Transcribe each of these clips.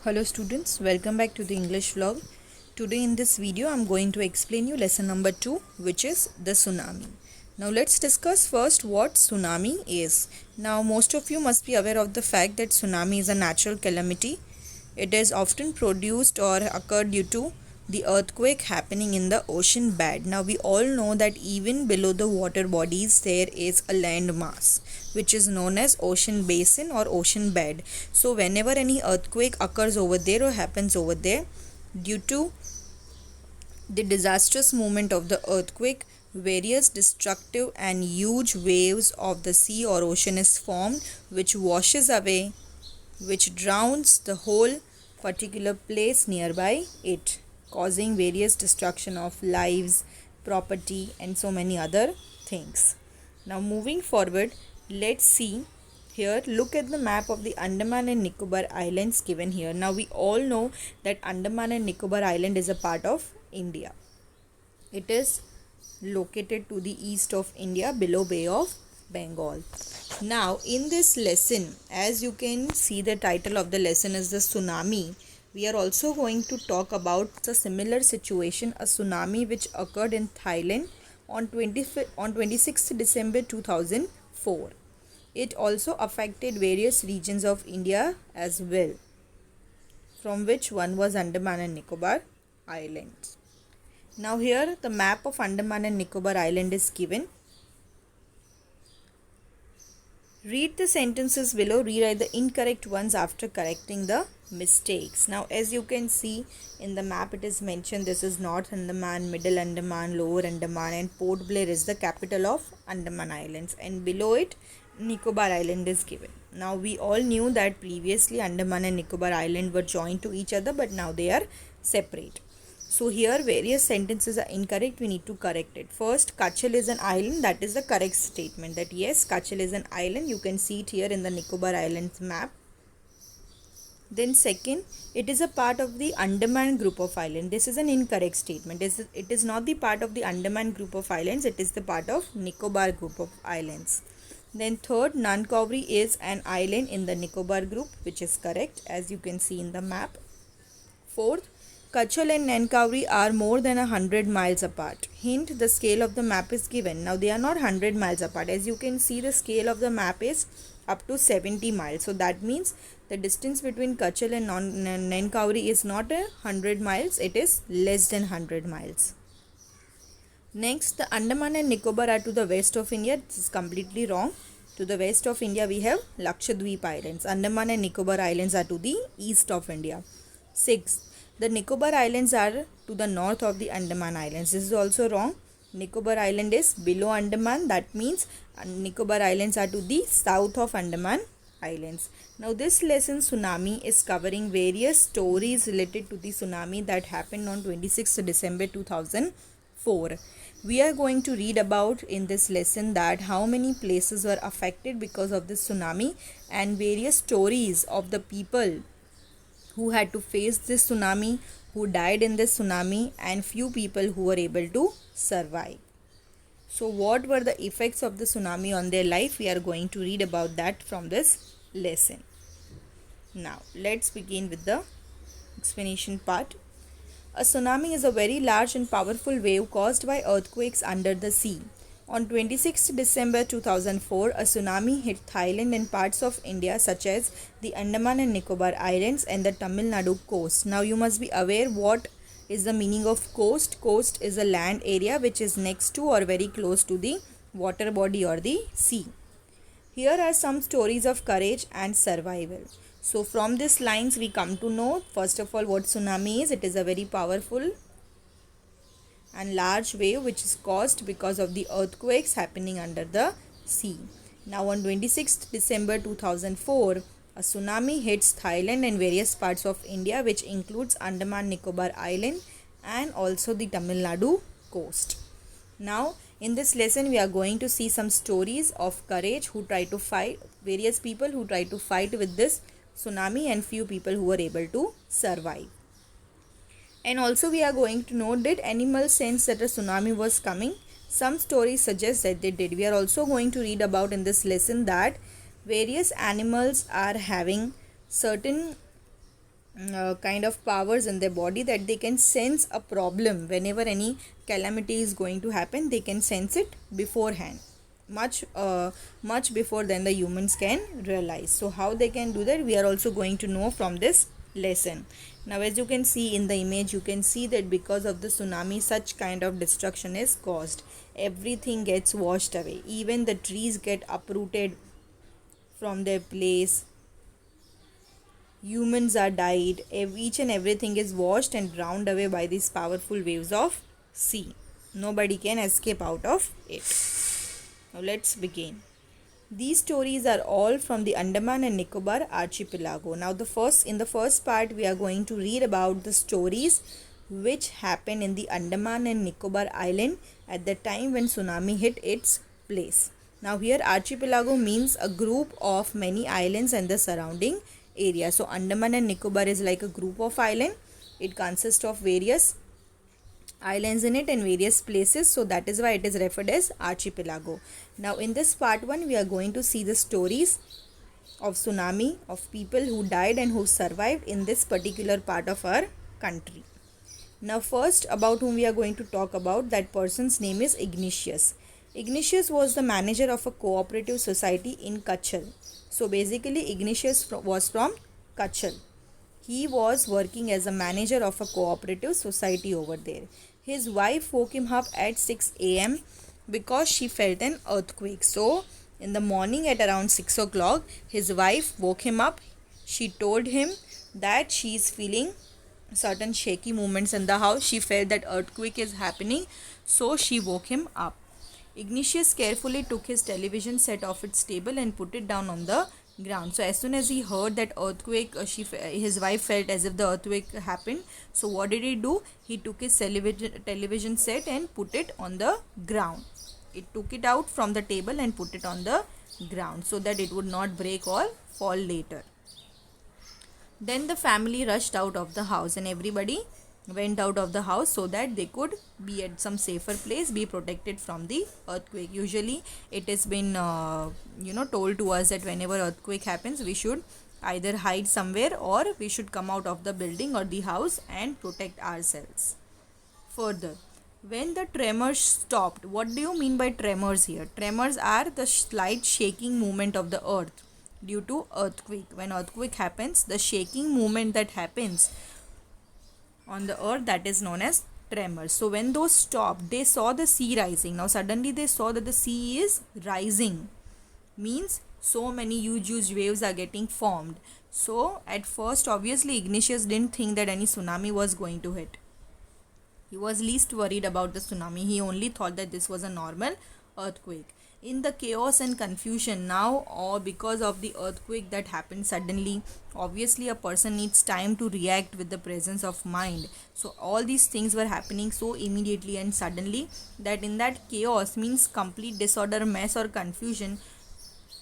Hello students, welcome back to the English vlog. Today in this video I am going to explain you lesson number 2, which is the tsunami. Now let's discuss first what tsunami is. Now most of you must be aware of the fact that tsunami is a natural calamity. It is often produced or occurred due to the earthquake happening in the ocean bed. Now we all know that even below the water bodies there is a land mass which is known as ocean basin or ocean bed. So whenever any earthquake occurs over there or happens over there, due to the disastrous movement of the earthquake, various destructive and huge waves of the sea or ocean is formed, which washes away, which drowns the whole particular place nearby it, causing various destruction of lives, property and so many other things. Now moving forward, let's see here. Look at the map of the Andaman and Nicobar Islands given here. Now we all know that Andaman and Nicobar Island is a part of India. It is located to the east of India below Bay of Bengal. Now in this lesson, as you can see, the title of the lesson is the tsunami. We are also going to talk about a similar situation, a tsunami which occurred in Thailand on 26th December 2004. It also affected various regions of India as well, from which one was Andaman and Nicobar Islands. Now here the map of Andaman and Nicobar Island is given. Read the sentences below, rewrite the incorrect ones after correcting the mistakes. Now as you can see in the map, it is mentioned this is North Andaman, Middle Andaman, Lower Andaman, and Port Blair is the capital of Andaman Islands, and below it Nicobar Island is given. Now we all knew that previously Andaman and Nicobar Island were joined to each other, but now they are separate. So here various sentences are incorrect, we need to correct it. First, Kachal is an island, that is the correct statement, that yes, Kachal is an island. You can see it here in the Nicobar Islands map. Then second, it is a part of the Andaman group of islands. This is an incorrect statement. It is not the part of the Andaman group of islands, it is the part of Nicobar group of islands. Then third, Nancowry is an island in the Nicobar group, which is correct as you can see in the map. Fourth, Kachal and Nancowry are more than 100 miles apart. Hint, the scale of the map is given. Now they are not 100 miles apart. As you can see, the scale of the map is up to 70 miles. So that means the distance between Kachal and Nancowry is not 100 miles. It is less than 100 miles. Next, the Andaman and Nicobar are to the west of India. This is completely wrong. To the west of India, we have Lakshadweep Islands. Andaman and Nicobar Islands are to the east of India. 6. The Nicobar Islands are to the north of the Andaman Islands. This is also wrong. Nicobar Island is below Andaman. That means Nicobar Islands are to the south of Andaman Islands. Now this lesson tsunami is covering various stories related to the tsunami that happened on 26th December 2004. We are going to read about in this lesson that how many places were affected because of this tsunami and various stories of the people who had to face this tsunami, who died in this tsunami, and few people who were able to survive. So what were the effects of the tsunami on their life? We are going to read about that from this lesson. Now let's begin with the explanation part. A tsunami is a very large and powerful wave caused by earthquakes under the sea. On 26 December 2004, a tsunami hit Thailand and parts of India such as the Andaman and Nicobar Islands and the Tamil Nadu coast. Now you must be aware what is the meaning of coast. Coast is a land area which is next to or very close to the water body or the sea. Here are some stories of courage and survival. So from these lines we come to know first of all what tsunami is. It is a very powerful and large wave which is caused because of the earthquakes happening under the sea. Now on 26th December 2004, a tsunami hits Thailand and various parts of India, which includes Andaman Nicobar Island and also the Tamil Nadu coast. Now in this lesson we are going to see some stories of courage who try to fight, various people who try to fight with this tsunami and few people who were able to survive. And also we are going to know, did animals sense that a tsunami was coming? Some stories suggest that they did. We are also going to read about in this lesson that various animals are having certain kind of powers in their body that they can sense a problem whenever any calamity is going to happen. They can sense it beforehand, much before than the humans can realize. So how they can do that, we are also going to know from this lesson. Now as you can see in the image, you can see that because of the tsunami such kind of destruction is caused. Everything gets washed away, even the trees get uprooted from their place. Humans are died. Each and everything is washed and drowned away by these powerful waves of sea. Nobody can escape out of it. Now let's begin. These stories are all from the Andaman and Nicobar archipelago. Now in the first part we are going to read about the stories which happened in the Andaman and Nicobar island at the time when tsunami hit its place. Now here archipelago means a group of many islands and the surrounding area. So Andaman and Nicobar is like a group of island. It consists of various islands in it and various places, so that is why it is referred as archipelago. Now in this part 1 we are going to see the stories of tsunami, of people who died and who survived in this particular part of our country. Now first, about whom we are going to talk about, that person's name is Ignatius. Ignatius was the manager of a cooperative society in Kachal. So basically Ignatius was from Kachal. He was working as a manager of a cooperative society over there. His wife woke him up at 6 a.m. because she felt an earthquake. So in the morning at around 6 o'clock, his wife woke him up. She told him that she is feeling certain shaky movements in the house. She felt that earthquake is happening, so she woke him up. Ignatius carefully took his television set off its table and put it down on the ground. So as soon as he heard that earthquake, his wife felt as if the earthquake happened. So what did he do? He took his television set and put it on the ground. It took it out from the table and put it on the ground so that it would not break or fall later. Then the family rushed out of the house and everybody went out of the house so that they could be at some safer place, be protected from the earthquake. Usually it has been told to us that whenever earthquake happens, we should either hide somewhere or we should come out of the building or the house and protect ourselves. Further, when the tremors stopped, what do you mean by tremors here? Tremors are the slight shaking movement of the earth due to earthquake. When earthquake happens, the shaking movement that happens on the earth, that is known as tremors. So when those stopped, they saw the sea rising. Now suddenly they saw that the sea is rising, means so many huge waves are getting formed. So at first obviously Ignatius didn't think that any tsunami was going to hit. He was least worried about the tsunami. He only thought that this was a normal earthquake. In the chaos and confusion now, or because of the earthquake that happened suddenly, obviously a person needs time to react with the presence of mind. So all these things were happening so immediately and suddenly that in that chaos, means complete disorder, mess or confusion,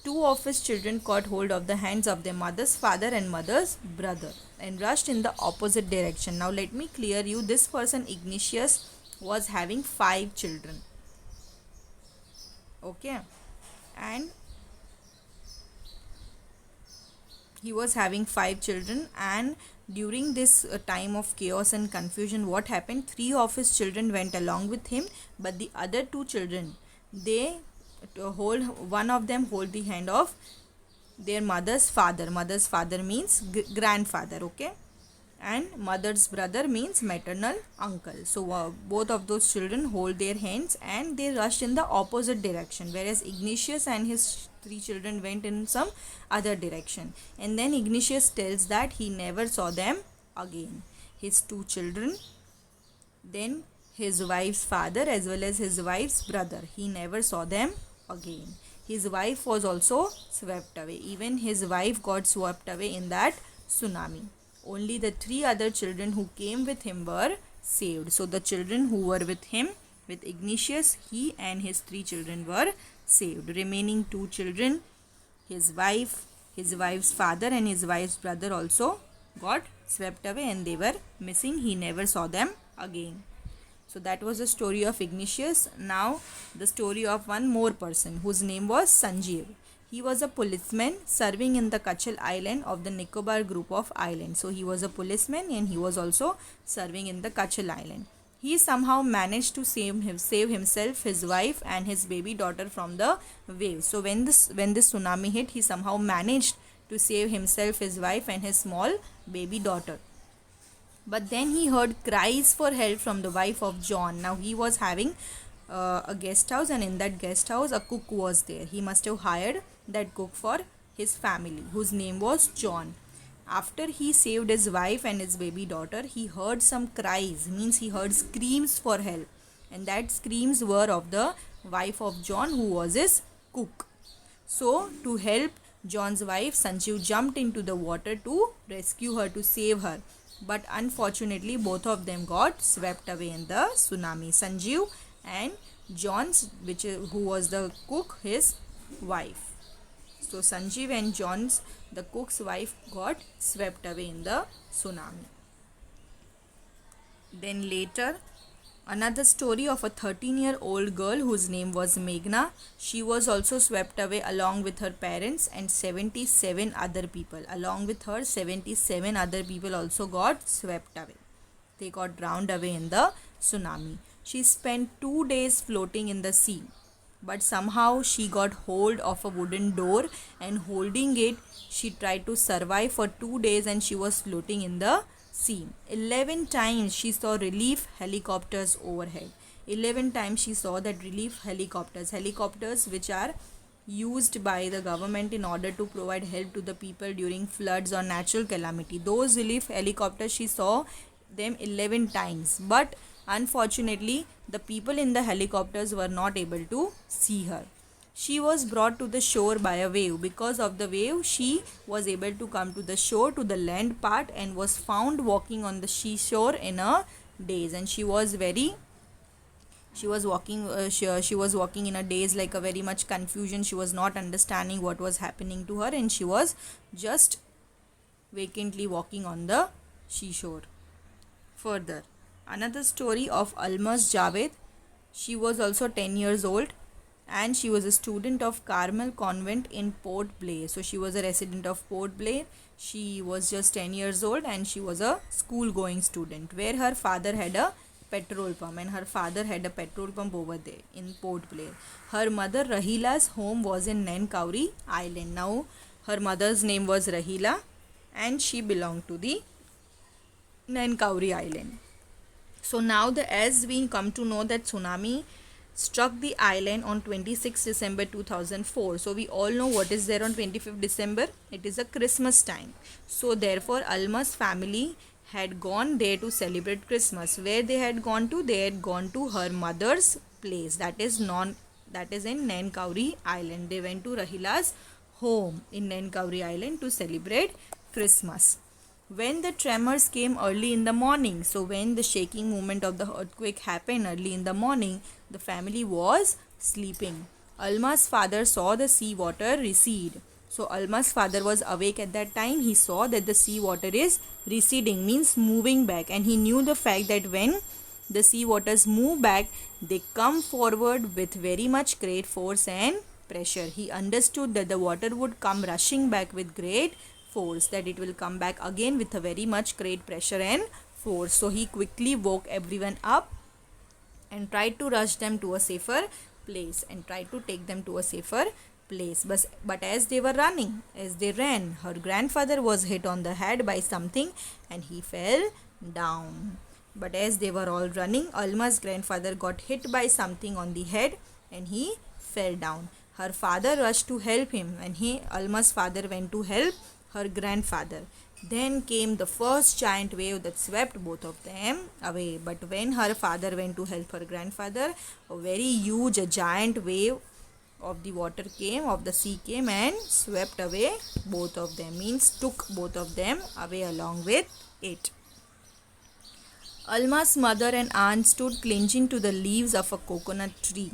two of his children caught hold of the hands of their mother's father and mother's brother and rushed in the opposite direction. Now let me clear you, this person Ignatius was having 5 children. Okay, and he was having 5 children, and during this time of chaos and confusion, what happened, 3 of his children went along with him, but the other 2 children, one of them hold the hand of their mother's father. Mother's father means grandfather, okay, and mother's brother means maternal uncle. So both of those children hold their hands and they rushed in the opposite direction, whereas Ignatius and his 3 children went in some other direction. And then Ignatius tells that he never saw them again. His 2 children, then his wife's father as well as his wife's brother, he never saw them again. His wife was also swept away. Even his wife got swept away in that tsunami. Only the 3 other children who came with him were saved. So the children who were with him, with Ignatius, he and his 3 children were saved. Remaining 2 children, his wife, his wife's father and his wife's brother also got swept away and they were missing. He never saw them again. So that was the story of Ignatius. Now the story of one more person whose name was Sanjeev. He was a policeman serving in the Kachal Island of the Nicobar group of islands. So he was a policeman and he was also serving in the Kachal Island. He somehow managed to save himself, his wife and his baby daughter from the waves. So when this tsunami hit, he somehow managed to save himself, his wife and his small baby daughter. But then he heard cries for help from the wife of John. Now he was having a guest house, and in that guest house a cook was there. He must have hired that cook for his family, whose name was John. After he saved his wife and his baby daughter, he heard some cries, means he heard screams for help, and that screams were of the wife of John, who was his cook. So to help John's wife, Sanjeev jumped into the water to rescue her, to save her. But unfortunately, both of them got swept away in the tsunami. Sanjeev and John's, who was the cook, his wife. So Sanjeev and John's, the cook's wife, got swept away in the tsunami. Then later, another story of a 13-year-old girl whose name was Meghna. She was also swept away along with her parents and 77 other people. Along with her, 77 other people also got swept away. They got drowned away in the tsunami. She spent 2 days floating in the sea. But somehow she got hold of a wooden door, and holding it, she tried to survive for 2 days, and she was floating in the sea. 11 times she saw relief helicopters overhead. 11 times she saw that relief helicopters which are used by the government in order to provide help to the people during floods or natural calamity. Those relief helicopters, she saw them 11 times. But unfortunately, the people in the helicopters were not able to see her. She was brought to the shore by a wave. Because of the wave, she was able to come to the shore, to the land part, and was found walking on the seashore in a daze. And she was walking in a daze, like a very much confusion. She was not understanding what was happening to her, and she was just vacantly walking on the seashore. Further, another story of Almas Javed. She was also 10 years old, and she was a student of Carmel Convent in Port Blair. So she was a resident of Port Blair. She was just 10 years old, and she was a school going student, where her father had a petrol pump, and her father had a petrol pump over there in Port Blair. Her mother Rahila's home was in Nankauri Island. Now her mother's name was Rahila, and she belonged to the Nankauri Island. So now as we come to know that tsunami struck the island on 26 December 2004. So we all know what is there on 25th December. It is a Christmas time. So therefore Alma's family had gone there to celebrate Christmas. Where they had gone to? They had gone to her mother's place. That is in Nankauri Island. They went to Rahila's home in Nankauri Island to celebrate Christmas. When the tremors came early in the morning, so when the shaking movement of the earthquake happened early in the morning, the family was sleeping. Alma's father saw the sea water recede. So Alma's father was awake at that time. He saw that the sea water is receding, means moving back, and he knew the fact that when the sea waters move back, they come forward with very much great force and pressure. He understood that the water would come rushing back with great force, that it will come back again with a very much great pressure and force. So he quickly woke everyone up and tried to rush them to a safer place and tried to take them to a safer place. But as they ran, her grandfather was hit on the head by something and he fell down. But as they were all running, Alma's grandfather got hit by something on the head and he fell down. Her father rushed to help him, and Alma's father went to help her grandfather. Then came the first giant wave that swept both of them away. But when her father went to help her grandfather, a very huge, giant wave of the sea came and swept away both of them, means took both of them away along with it. Alma's mother and aunt stood clinging to the leaves of a coconut tree.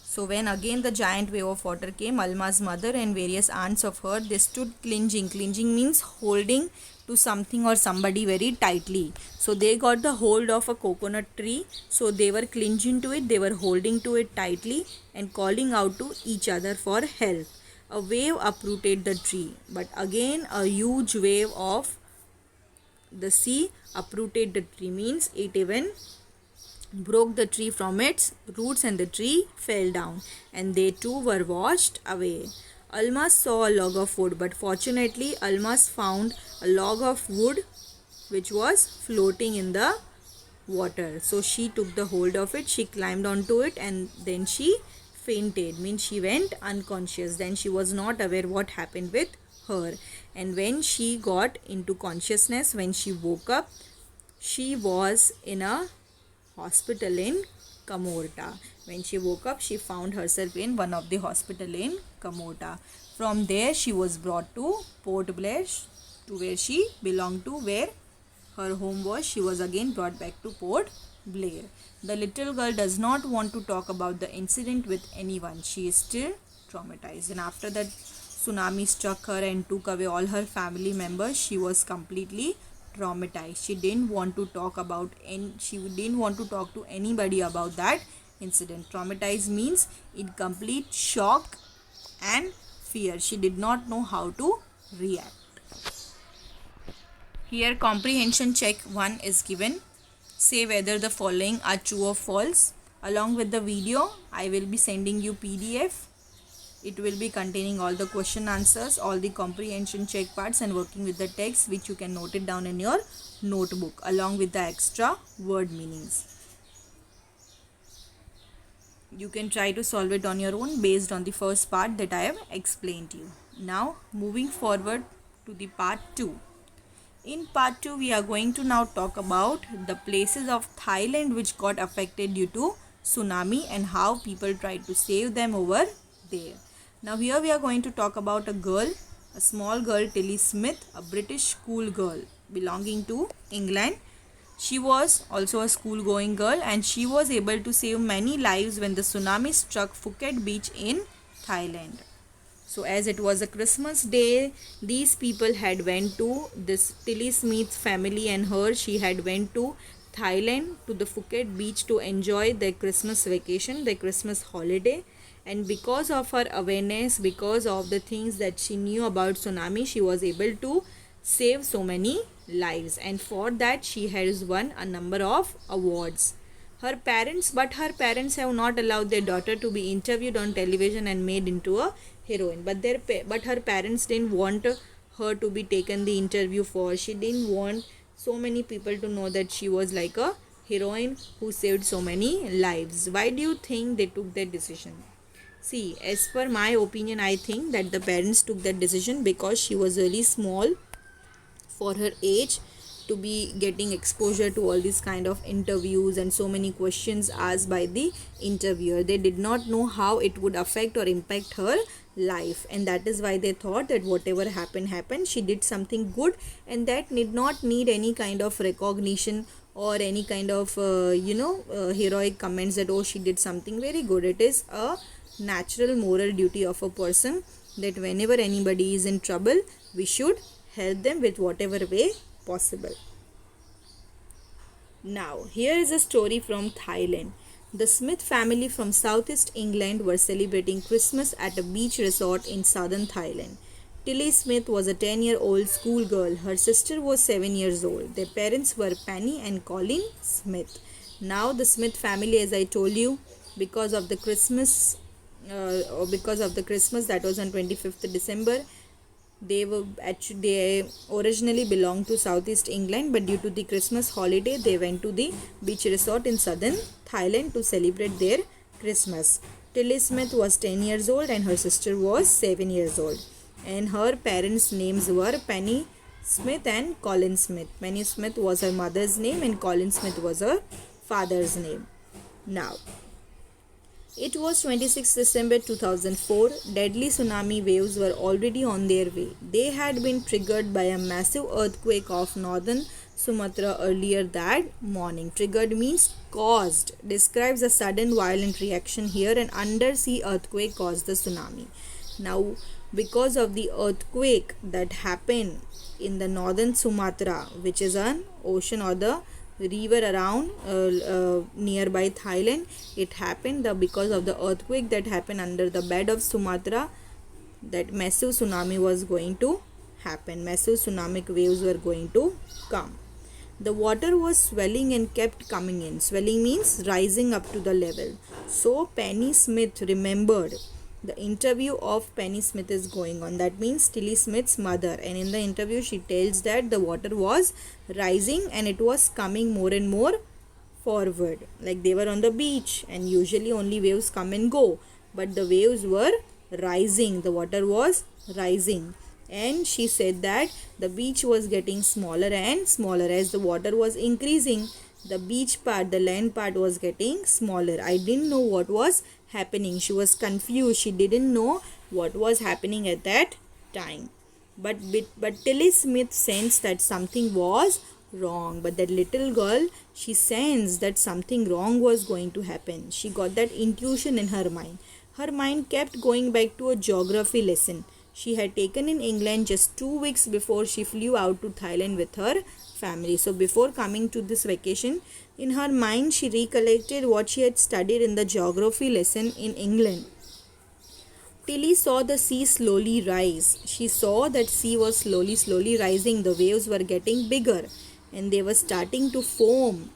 So when again the giant wave of water came, Alma's mother and various aunts of her, they stood clinging. Clinging means holding to something or somebody very tightly. So they got the hold of a coconut tree. So they were clinging to it, they were holding to it tightly and calling out to each other for help. A wave uprooted the tree, but again a huge wave of the sea uprooted the tree, means it even broke the tree from its roots and the tree fell down, and they too were washed away. Almas saw a log of wood, but fortunately Almas found a log of wood which was floating in the water. So she took the hold of it, she climbed onto it, and then she fainted, means she went unconscious. Then she was not aware what happened with her, and when she got into consciousness, when she woke up, she was in a hospital in Kamorta. When she woke up, she found herself in one of the hospital in Kamorta. From there, she was brought to Port Blair, to where she belonged to, where her home was. She was again brought back to Port Blair. The little girl does not want to talk about the incident with anyone. She is still traumatized. And after that tsunami struck her and took away all her family members, she was completely traumatized. She didn't want to talk about she didn't want to talk to anybody about that incident. Traumatized means in complete shock and fear. She did not know how to react. Here comprehension check 1 is given. Say whether the following are true or false. Along with the video, I will be sending you PDF. It will be containing all the question answers, all the comprehension check parts, and working with the text, which you can note it down in your notebook along with the extra word meanings. You can try to solve it on your own based on the first part that I have explained to you. Now moving forward to the part 2. In part 2, we are going to now talk about the places of Thailand which got affected due to tsunami and how people tried to save them over there. Now here we are going to talk about a girl, a small girl, Tilly Smith, a British school girl belonging to England. She was also a school going girl, and she was able to save many lives when the tsunami struck Phuket beach in Thailand. So as it was a Christmas day, these people had went to this Tilly Smith's family and her. She had went to Thailand, to the Phuket beach, to enjoy their Christmas vacation, their Christmas holiday. And because of her awareness, because of the things that she knew about tsunami, she was able to save so many lives. And for that, she has won a number of awards. Her parents have not allowed their daughter to be interviewed on television and made into a heroine. But her parents didn't want her to be taken the interview for. She didn't want so many people to know that she was like a heroine who saved so many lives. Why do you think they took that decision? See, as per my opinion, I think that the parents took that decision because she was really small for her age to be getting exposure to all these kind of interviews and so many questions asked by the interviewer. They did not know how it would affect or impact her life, and that is why they thought that whatever happened. She did something good, and that did not need any kind of recognition or any kind of heroic comments that oh, she did something very good. It is a natural moral duty of a person that whenever anybody is in trouble, we should help them with whatever way possible. Now here is a story from Thailand. The Smith family from southeast England were celebrating Christmas at a beach resort in southern Thailand. Tilly Smith was a 10-year-old schoolgirl. Her sister was 7 years old. Their parents were Penny and Colin Smith. Now the Smith family, as I told you, because of the Christmas that was on 25th December, they originally belonged to southeast England, but due to the Christmas holiday they went to the beach resort in southern Thailand to celebrate their Christmas. Tilly Smith was 10 years old and her sister was 7 years old, and her parents' names were Penny Smith and Colin Smith. Penny Smith was her mother's name and Colin Smith was her father's name. Now it was 26 December 2004. Deadly tsunami waves were already on their way. They had been triggered by a massive earthquake off northern Sumatra earlier that morning. Triggered means caused. Describes a sudden violent reaction here. An undersea earthquake caused the tsunami. Now, because of the earthquake that happened in the northern Sumatra, which is an ocean or the river around nearby Thailand, it happened because of the earthquake that happened under the bed of Sumatra. that massive tsunami was going to happen. Massive tsunamic waves were going to come. The water was swelling and kept coming in. Swelling means rising up to the level. So Penny Smith remembered. The interview of Penny Smith is going on. That means Tilly Smith's mother. And in the interview she tells that the water was rising and it was coming more and more forward. Like they were on the beach and usually only waves come and go. But the waves were rising. The water was rising. And she said that the beach was getting smaller and smaller as the water was increasing. The beach part, the land part was getting smaller. I didn't know what was happening. She was confused. She didn't know what was happening at that time. But Tilly Smith sensed that something was wrong. But that little girl, she sensed that something wrong was going to happen. She got that intuition in her mind. Her mind kept going back to a geography lesson she had taken in England just 2 weeks before she flew out to Thailand with her family. So before coming to this vacation, in her mind she recollected what she had studied in the geography lesson in England. Tilly saw the sea slowly rise. She saw that sea was slowly rising. The waves were getting bigger and they were starting to foam,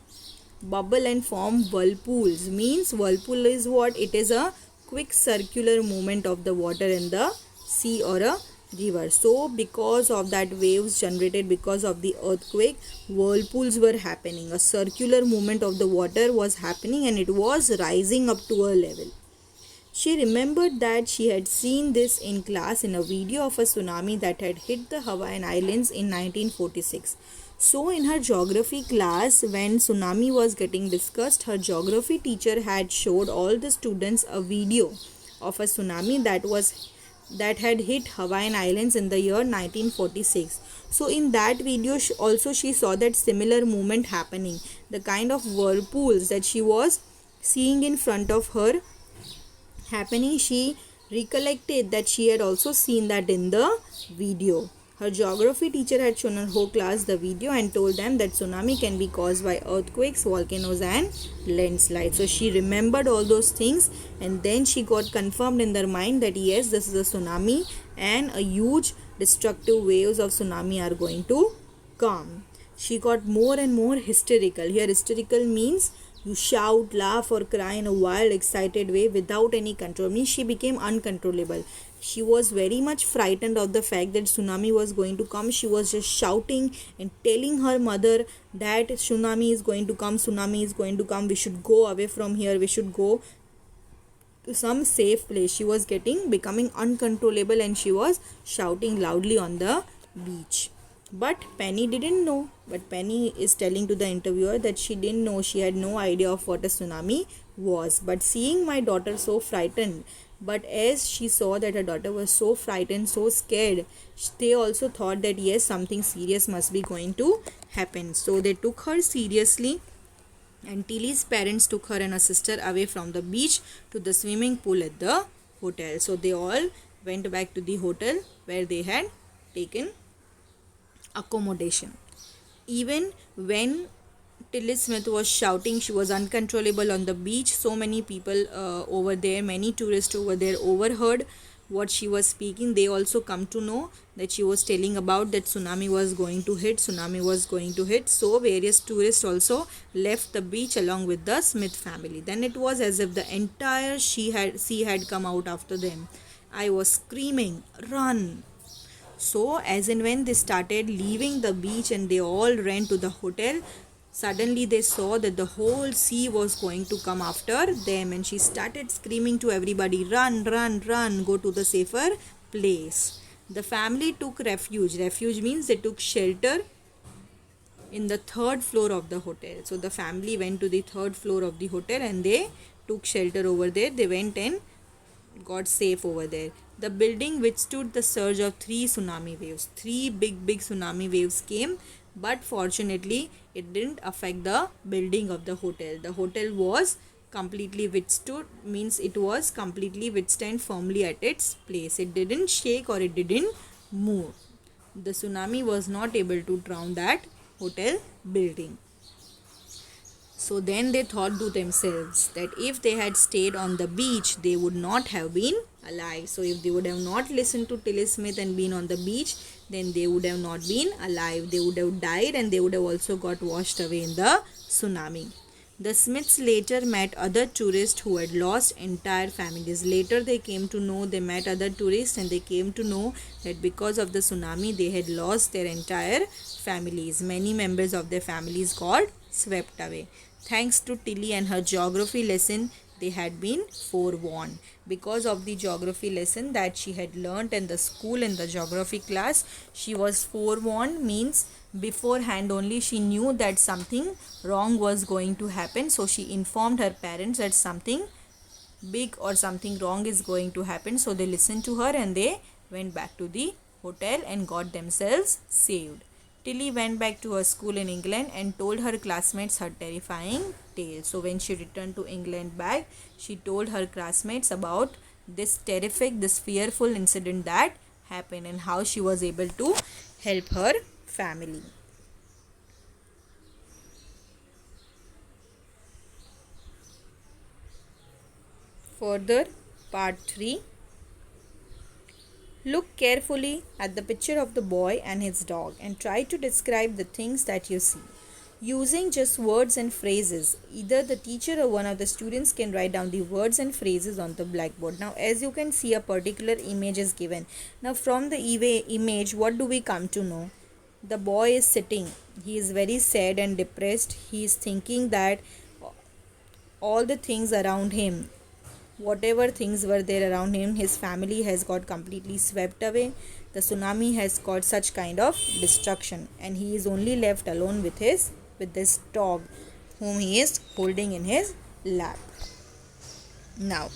bubble and form whirlpools. Means whirlpool is what? It is a quick circular movement of the water in the sea or a river. So because of that waves generated because of the earthquake, whirlpools were happening. A circular movement of the water was happening and it was rising up to a level. She remembered that she had seen this in class in a video of a tsunami that had hit the Hawaiian Islands in 1946. So in her geography class, when tsunami was getting discussed, her geography teacher had showed all the students a video of a tsunami that had hit Hawaiian Islands in the year 1946. So in that video also she saw that similar movement happening. The kind of whirlpools that she was seeing in front of her happening, she recollected that she had also seen that in the video. Her geography teacher had shown her whole class the video and told them that tsunami can be caused by earthquakes, volcanoes and landslides. So she remembered all those things and then she got confirmed in her mind that yes, this is a tsunami and a huge destructive waves of tsunami are going to come. She got more and more hysterical. Here hysterical means you shout, laugh or cry in a wild, excited way without any control. Means she became uncontrollable. She was very much frightened of the fact that tsunami was going to come. She was just shouting and telling her mother that tsunami is going to come, tsunami is going to come. We should go away from here. We should go to some safe place. She was becoming uncontrollable and she was shouting loudly on the beach. But Penny didn't know. But Penny is telling to the interviewer that she didn't know. She had no idea of what a tsunami was. But seeing my daughter so frightened, but as she saw that her daughter was so frightened, so scared, they also thought that yes, something serious must be going to happen. So they took her seriously and Tilly's parents took her and her sister away from the beach to the swimming pool at the hotel. So they all went back to the hotel where they had taken accommodation. Even when Tilly Smith was shouting, she was uncontrollable on the beach. So many people over there, many tourists over there overheard what she was speaking. They also come to know that she was telling about that tsunami was going to hit, So various tourists also left the beach along with the Smith family. Then it was as if the entire sea had come out after them. I was screaming, run! So as in when they started leaving the beach and they all ran to the hotel, suddenly they saw that the whole sea was going to come after them and she started screaming to everybody, run, run, run, go to the safer place. The family took refuge. Refuge means they took shelter in the 3rd floor of the hotel. So the family went to the 3rd floor of the hotel and they took shelter over there. They went and got safe over there. The building withstood the surge of 3 tsunami waves. 3 big tsunami waves came, but fortunately it didn't affect the building of the hotel. The hotel was completely withstood, means it was completely withstand firmly at its place. It didn't shake or it didn't move. The tsunami was not able to drown that hotel building. So then they thought to themselves that if they had stayed on the beach, they would not have been alive. So if they would have not listened to Tilly Smith and been on the beach, then they would have not been alive. They would have died, and they would have also got washed away in the tsunami. The Smiths later met other tourists who had lost entire families. Later they met other tourists, and they came to know that because of the tsunami they had lost their entire families. Many members of their families got swept away. Thanks to Tilly and her geography lesson, they had been forewarned. Because of the geography lesson that she had learnt in the school in the geography class, she was forewarned, means beforehand only she knew that something wrong was going to happen. So she informed her parents that something big or something wrong is going to happen. So they listened to her and they went back to the hotel and got themselves saved. Tilly went back to her school in England and told her classmates her terrifying tale. So when she returned to England back, she told her classmates about this terrific, this fearful incident that happened and how she was able to help her family. Further, part 3. Look carefully at the picture of the boy and his dog and try to describe the things that you see. Using just words and phrases, either the teacher or one of the students can write down the words and phrases on the blackboard. Now, as you can see, a particular image is given. Now, from the image, what do we come to know? The boy is sitting. He is very sad and depressed. He is thinking that all the things around him, whatever things were there around him, his family has got completely swept away. The tsunami has caused such kind of destruction, and he is only left alone with this dog whom he is holding in his lap. Now,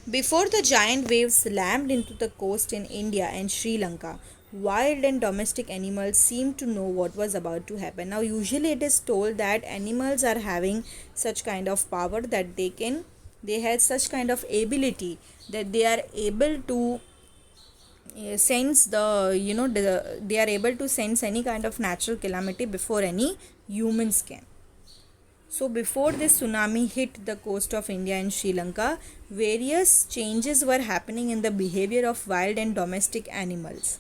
before the giant waves slammed into the coast in India and Sri Lanka, wild and domestic animals seemed to know what was about to happen. Now, usually it is told that animals are having such kind of power that they had such kind of ability that they are able to sense they are able to sense any kind of natural calamity before any humans can. So before this tsunami hit the coast of India and Sri Lanka, various changes were happening in the behavior of wild and domestic animals.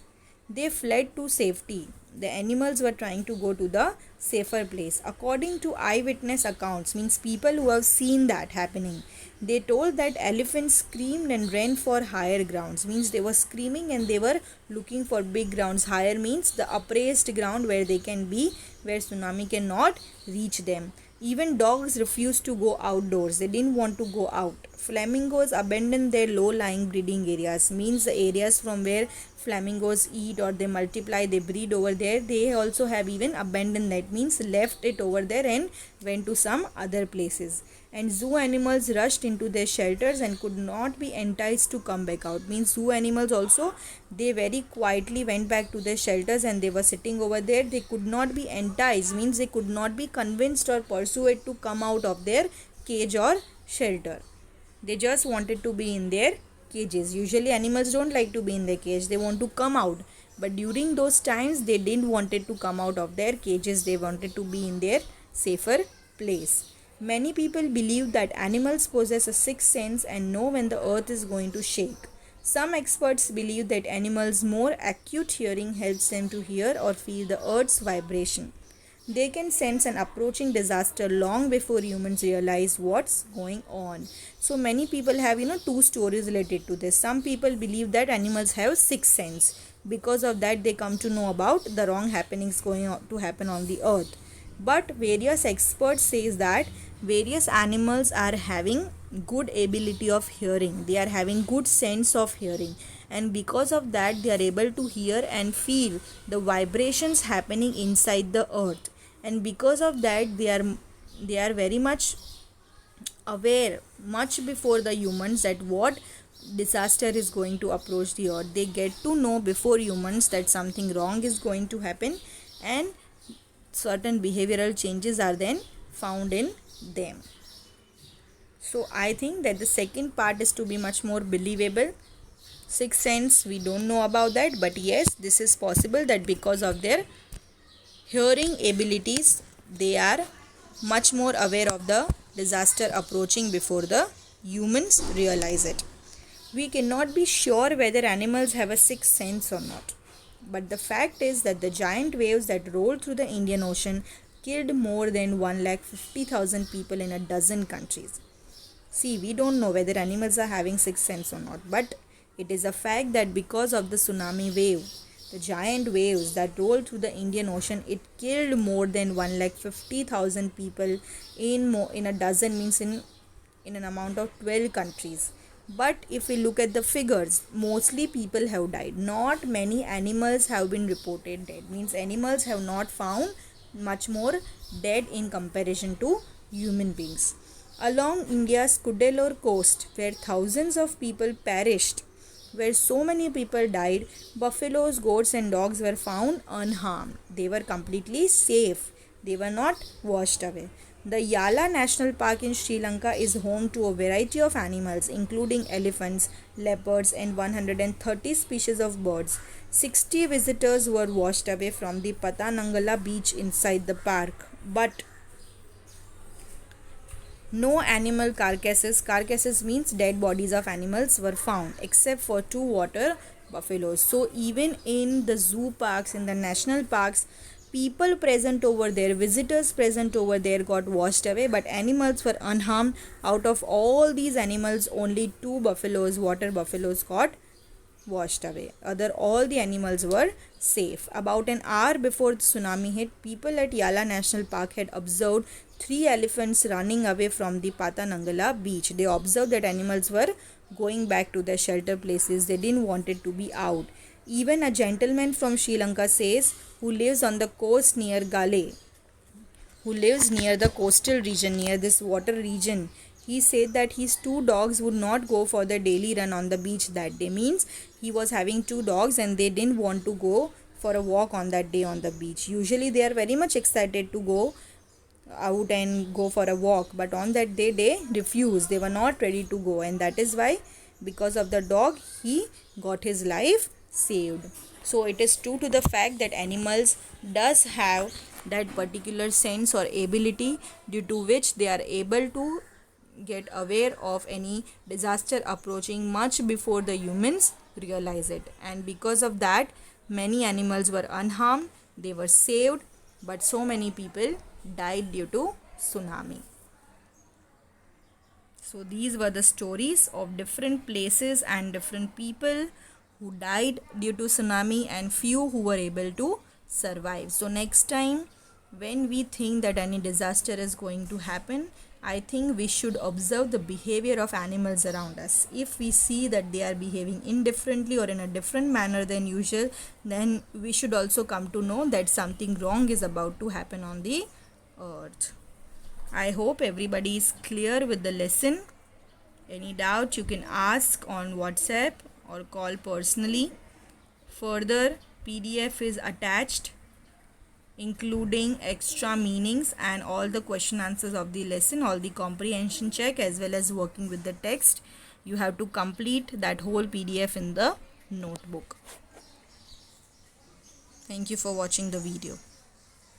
They fled to safety. The animals were trying to go to the safer place. According to eyewitness accounts, means people who have seen that happening, they told that elephants screamed and ran for higher grounds. Means they were screaming and they were looking for big grounds. Higher means the upraised ground where they can be, where tsunami cannot reach them. Even dogs refused to go outdoors. They didn't want to go out. Flamingos abandoned their low-lying breeding areas. Means the areas from where flamingos eat or they multiply, they breed over there. They also have even abandoned that. Means left it over there and went to some other places. And zoo animals rushed into their shelters and could not be enticed to come back out. Means zoo animals also, they very quietly went back to their shelters and they were sitting over there. They could not be enticed, means they could not be convinced or persuaded to come out of their cage or shelter. They just wanted to be in their cages. Usually animals don't like to be in their cage, they want to come out. But during those times they didn't wanted to come out of their cages. They wanted to be in their safer place. Many people believe that animals possess a sixth sense and know when the earth is going to shake. Some experts believe that animals' more acute hearing helps them to hear or feel the earth's vibration. They can sense an approaching disaster long before humans realize what's going on. So many people have, two stories related to this. Some people believe that animals have sixth sense. Because of that, they come to know about the wrong happenings going to happen on the earth. But various experts says that various animals are having good ability of hearing. They are having good sense of hearing, and because of that they are able to hear and feel the vibrations happening inside the earth. And because of that they are very much aware much before the humans that what disaster is going to approach the earth. They get to know before humans that something wrong is going to happen, and certain behavioral changes are then found in them. So I think that the second part is to be much more believable. Sixth sense, we don't know about that, but yes, this is possible that because of their hearing abilities, they are much more aware of the disaster approaching before the humans realize it. We cannot be sure whether animals have a sixth sense or not. But the fact is that the giant waves that rolled through the Indian Ocean killed more than 150,000 people in a dozen countries. See, we don't know whether animals are having sixth sense or not, but it is a fact that because of the tsunami wave, the giant waves that rolled through the Indian Ocean, it killed more than 150,000 people in a dozen, means in an amount of 12 countries. But if we look at the figures, mostly people have died. Not many animals have been reported dead. Means animals have not found much more dead in comparison to human beings. Along India's Cuddalore coast, where thousands of people perished, where so many people died, buffaloes, goats, and dogs were found unharmed. They were completely safe. They were not washed away. The Yala National Park in Sri Lanka is home to a variety of animals, including elephants, leopards, and 130 species of birds. 60 visitors were washed away from the Patanangala beach inside the park, but no animal carcasses means dead bodies of animals, were found except for 2 water buffaloes. So even in the zoo parks, in the national parks, people present over there, visitors present over there got washed away, but animals were unharmed. Out of all these animals, only 2 buffaloes, water buffaloes, got washed away. All the animals were safe. About an hour before the tsunami hit, people at Yala National Park had observed 3 elephants running away from the Patanangala beach. They observed that animals were going back to their shelter places. They didn't want it to be out. Even a gentleman from Sri Lanka says, who lives on the coast near Gale, who lives near the coastal region, near this water region, he said that his 2 dogs would not go for the daily run on the beach that day. Means he was having 2 dogs and they didn't want to go for a walk on that day on the beach. Usually they are very much excited to go out and go for a walk, but on that day they refused. They were not ready to go, and that is why, because of the dog, he got his life saved. So it is true to the fact that animals does have that particular sense or ability due to which they are able to get aware of any disaster approaching much before the humans realize it. And because of that, many animals were unharmed, they were saved, but so many people died due to tsunami. So these were the stories of different places and different people who died due to tsunami and few who were able to survive. So next time when we think that any disaster is going to happen, I think we should observe the behavior of animals around us. If we see that they are behaving indifferently or in a different manner than usual, then we should also come to know that something wrong is about to happen on the earth. I hope everybody is clear with the lesson. Any doubt you can ask on WhatsApp or call personally. Further, PDF is attached, including extra meanings and all the question answers of the lesson, all the comprehension check as well as working with the text. You have to complete that whole PDF in the notebook. Thank you for watching the video.